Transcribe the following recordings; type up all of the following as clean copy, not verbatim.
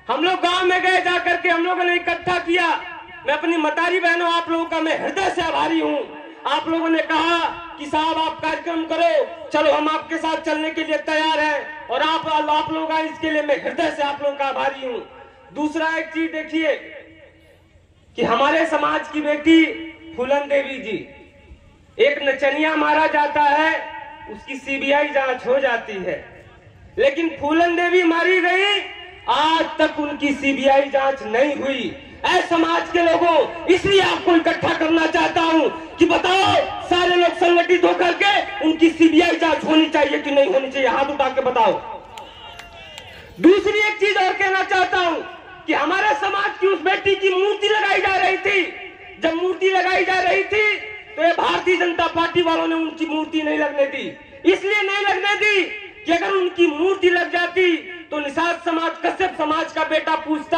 हम लोग गांव में गए, जाकर के हम लोगों ने इकट्ठा किया। मैं अपनी मतारी बहनों, आप लोगों का मैं हृदय से आभारी हूं। आप लोगों ने कहा कि साहब आप कार्यक्रम करो, चलो हम आपके साथ चलने के लिए तैयार हैं, और आप लोग आए, इसके लिए मैं हृदय से आप लोगों का आभारी हूं। दूसरा एक चीज देखिए कि हमारे समाज की बेटी फूलन देवी जी, एक नचनिया मारा जाता है, उसकी सीबीआई जांच हो जाती है, लेकिन फूलन देवी मारी गई, आज तक उनकी सीबीआई जांच नहीं हुई। ऐ समाज के लोगों, इसलिए आपको इकट्ठा करना चाहता हूं कि बताओ, सारे लोग संगठित होकर के उनकी सीबीआई जांच होनी चाहिए कि नहीं होनी चाहिए, हाथ उठा के बताओ। दूसरी एक चीज और कहना चाहता हूं कि हमारे समाज की उस बेटी की मूर्ति लगाई जा रही थी। जब मूर्ति लगाई जा रही थी तो ये भारतीय जनता पार्टी वालों ने उनकी मूर्ति नहीं लगने दी। इसलिए नहीं लगने दी कि अगर उनकी मूर्ति लग जाती तो निषाद समाज, कश्यप समाज का बेटा पूछता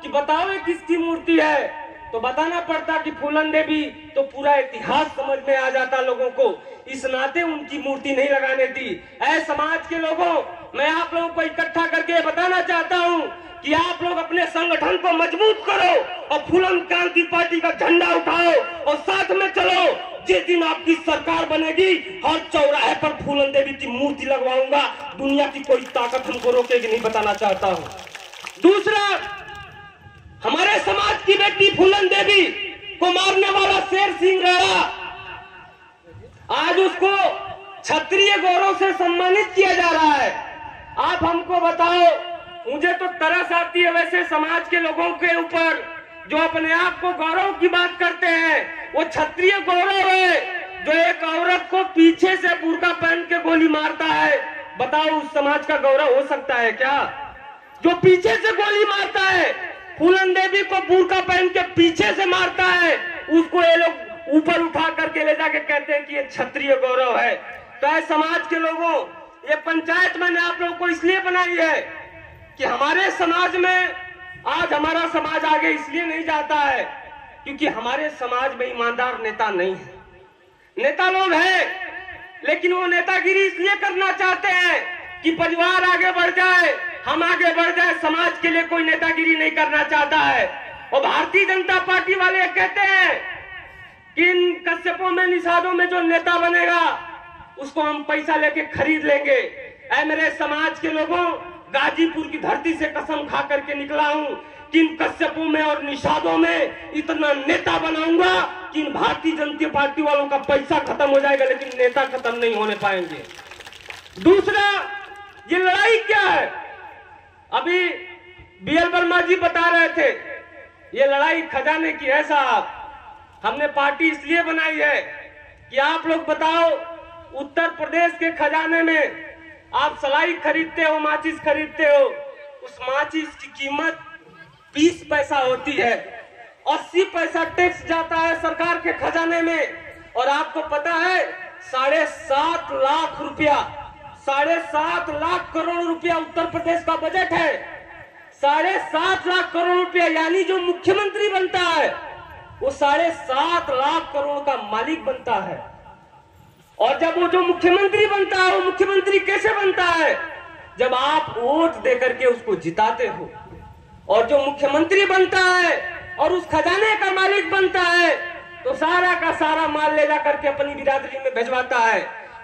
कि बताओ ये किसकी मूर्ति है, तो बताना पड़ता कि फूलन देवी, तो पूरा इतिहास समझ में आ जाता लोगों को। इस नाते उनकी मूर्ति नहीं लगाने दी। ऐ समाज के लोगों, मैं आप लोगों को इकट्ठा करके बताना चाहता हूं कि आप लोग अपने संगठन को मजबूत करो और फूलन क्रांति पार्टी का झंडा उठाओ और साथ में चलो। जिस दिन आपकी सरकार बनेगी, हर चौराहे पर फूलन देवी की मूर्ति लगवाऊंगा। दुनिया की कोई ताकत हमको रोकेगी नहीं, बताना चाहता हूं। दूसरा, हमारे समाज की बेटी फूलन देवी को मारने वाला शेर सिंह राणा, आज उसको क्षत्रिय गौरव से सम्मानित किया जा रहा है। आप हमको बताओ, मुझे तो तरस आती है वैसे समाज के लोगों के ऊपर जो अपने आप को गौरव की बात करते हैं। वो क्षत्रिय गौरव है जो एक औरत को पीछे से बुर्का पहन के गोली मारता है। बताओ, उस समाज का गौरव हो सकता है क्या? जो पीछे से गोली मारता है, फूलन देवी को बुर्का पहन के पीछे से मारता है, उसको ये लोग ऊपर उठा करके ले जाके कहते हैं कि ये क्षत्रिय गौरव है। तो ऐसे समाज के लोगों, ये पंचायत मैंने आप लोगों को इसलिए बनाई है कि हमारे समाज में आज हमारा समाज आगे इसलिए नहीं जाता है क्योंकि हमारे समाज में ईमानदार नेता नहीं है। नेता लोग हैं, लेकिन वो नेतागिरी इसलिए करना चाहते हैं कि परिवार आगे बढ़ जाए, हम आगे बढ़ जाए। समाज के लिए कोई नेतागिरी नहीं करना चाहता है। और भारतीय जनता पार्टी वाले कहते हैं कि इन कश्यपों में, निषादों में जो नेता बनेगा उसको हम पैसा लेके खरीद लेंगे। ऐ मेरे समाज के लोगों, गाजीपुर की धरती से कसम खा करके निकला हूं कि इन कश्यपों में और निषादों में इतना नेता बनाऊंगा कि इन भारतीय जनता पार्टी वालों का पैसा खत्म हो जाएगा, लेकिन नेता खत्म नहीं होने पाएंगे। दूसरा, ये लड़ाई क्या है? अभी बीएल वर्मा जी बता रहे थे, ये लड़ाई खजाने की है साहब। हमने पार्टी इसलिए बनाई है कि आप लोग बताओ, उत्तर प्रदेश के खजाने में आप सलाई खरीदते हो, माचिस खरीदते हो, उस माचिस की कीमत 20 पैसा होती है, 80 पैसा टैक्स जाता है सरकार के खजाने में। और आपको पता है 7.5 लाख रुपया, 7.5 लाख करोड़ रुपया उत्तर प्रदेश का बजट है। 7.5 लाख करोड़ रुपया, यानी जो मुख्यमंत्री बनता है वो 7.5 लाख करोड़ का मालिक बनता है। और जब वो जो मुख्यमंत्री बनता है, वो मुख्यमंत्री कैसे बनता है? जब आप वोट देकर के उसको जिताते हो। और जो मुख्यमंत्री बनता है और उस खजाने का मालिक बनता है तो सारा का सारा माल ले जा करके अपनी बिरादरी में भिजवाता है।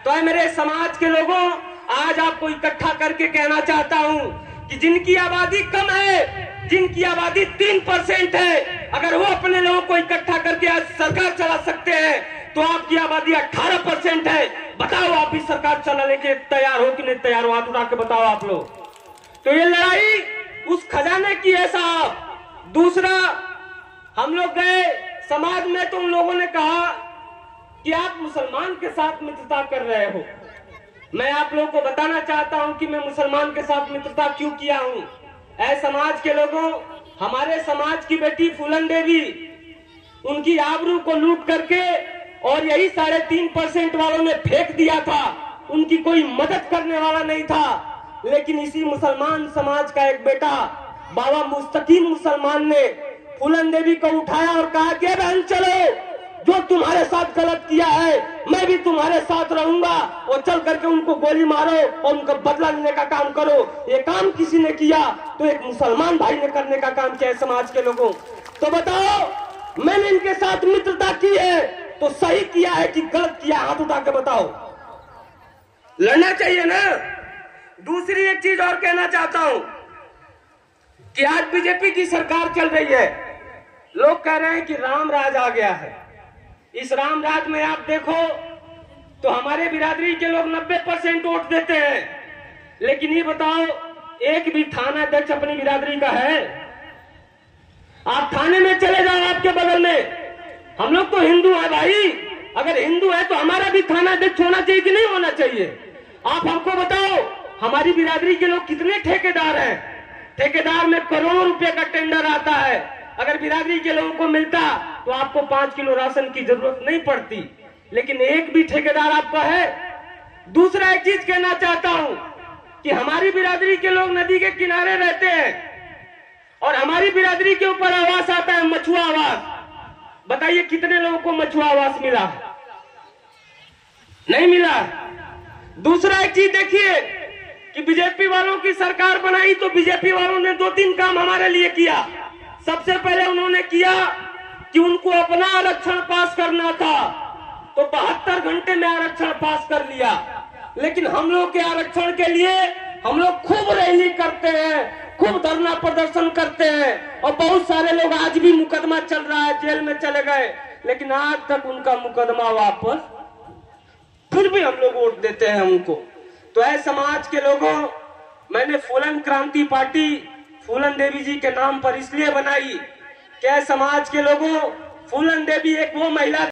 तो मेरे समाज के लोगों, आज आपको इकट्ठा करके कहना चाहता हूं कि जिनकी आबादी कम है, जिनकी आबादी 3% है, अगर वो अपने लोगों को इकट्ठा करके आज सरकार चला सकते हैं तो आपकी आबादी 18% है। बताओ, आप भी सरकार चलाने के तैयार हो कि नहीं तैयार हो? हाथ उठा के बताओ आप लोग। तो ये लड़ाई उस खजाने की है साहब। दूसरा, हम लोग गए समाज में तो उन लोगों ने कहा कि आप मुसलमान के साथ मित्रता कर रहे हो। मैं आप लोगों को बताना चाहता हूं कि मैं मुसलमान के साथ मित्रता क्यों किया हूं। ऐ समाज के लोगों, हमारे समाज की बेटी फूलन देवी, उनकी आबरू को लूट करके और यही 3.5% वालों ने फेंक दिया था। उनकी कोई मदद करने वाला नहीं था। लेकिन इसी मुसलमान समाज का एक बेटा बाबा मुस्तकीम मुसलमान ने फूलन देवी को उठाया और कहा कि बहन चलो, जो तुम्हारे साथ गलत किया है मैं भी तुम्हारे साथ रहूंगा और चल करके उनको गोली मारो और उनका बदला लेने का काम करो। ये काम किसी ने किया तो एक मुसलमान भाई ने करने का काम किया है समाज के लोगों। तो बताओ, मैंने इनके साथ मित्रता की है तो सही किया है कि गलत किया? हाथ उठा के बताओ। लड़ना चाहिए ना। दूसरी एक चीज और कहना चाहता हूं कि आज बीजेपी की सरकार चल रही है, लोग कह रहे हैं कि राम राज आ गया है। इस राम राज में आप देखो तो हमारे बिरादरी के लोग 90% वोट देते हैं, लेकिन ये बताओ एक भी थाना अध्यक्ष अपनी बिरादरी का है? आप थाने में चले जाओ, आपके बगल में, हम लोग तो हिंदू है भाई, अगर हिंदू है तो हमारा भी थाना अध्यक्ष होना चाहिए कि नहीं होना चाहिए? आप हमको बताओ, हमारी बिरादरी के लोग कितने ठेकेदार हैं? ठेकेदार में करोड़ों रुपए का टेंडर आता है। अगर बिरादरी के लोगों को मिलता तो आपको 5 किलो राशन की जरूरत नहीं पड़ती, लेकिन एक भी ठेकेदार आपका है? दूसरा एक चीज कहना चाहता हूं कि हमारी बिरादरी के लोग नदी के किनारे रहते हैं और हमारी बिरादरी के ऊपर आवास आता है मछुआ आवास। बताइए कितने लोगों को मछुआ आवास मिला? नहीं मिला। दूसरा एक चीज देखिए कि बीजेपी वालों की सरकार बनाई तो बीजेपी वालों ने 2-3 काम हमारे लिए किया। सबसे पहले उन्होंने किया कि उनको अपना आरक्षण पास करना था तो 72 घंटे में आरक्षण पास कर लिया, लेकिन हम लोग के आरक्षण के लिए हम लोग खूब रैली करते हैं, खूब धरना प्रदर्शन करते हैं और बहुत सारे लोग आज भी मुकदमा चल रहा है, जेल में चले गए, लेकिन आज तक उनका मुकदमा वापस, फिर भी हम लोग वोट देते हैं उनको। तो ऐ समाज के लोगों, मैंने फूलन क्रांति पार्टी फूलन देवी जी के नाम पर इसलिए बनाई कि समाज के लोगों, फूलन देवी एक वो महिला